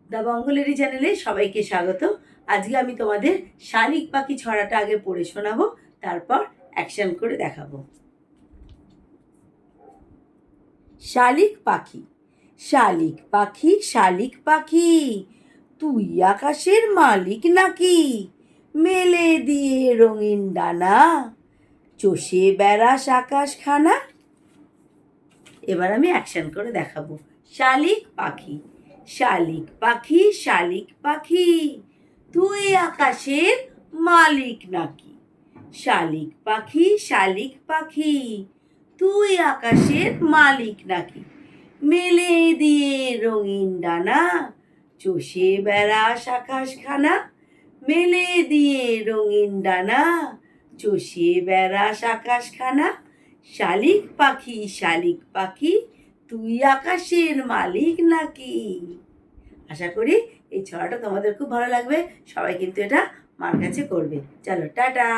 দা বঙ্গলেরই চ্যানেলে সবাইকে স্বাগত। আজকে আমি তোমাদের শালিক পাখি ছড়াটা আগে পড়ে শোনাবো, তারপর অ্যাকশন করে দেখাবো। শালিক পাখি, শালিক পাখি, শালিক পাখি, তুই আকাশের মালিক নাকি? মেলে দিয়ে রঙিন ডানা, চষে বেড়াস আকাশখানা। এবার আমি অ্যাকশন করে দেখাবো। শালিক পাখি, শালিক পাখি, শালিক পাখি, তুই আকাশের মালিক নাকি? শালিক পাখি, শালিক পাখি, তুই আকাশের মালিক নাকি? মেলে দিয়ে রঙিন ডানা, চষে বেড়াস আকাশখানা। মেলে দিয়ে রঙিন ডানা, চষে বেড়াস আকাশখানা। শালিক পাখি, শালিক পাখি, তুই আকাশের মালিক নাকি? আশা করি এই ছড়াটা তোমাদের খুব ভালো লাগবে। সবাই কিন্তু এটা মার কাছে করবে। চলো, টাটা।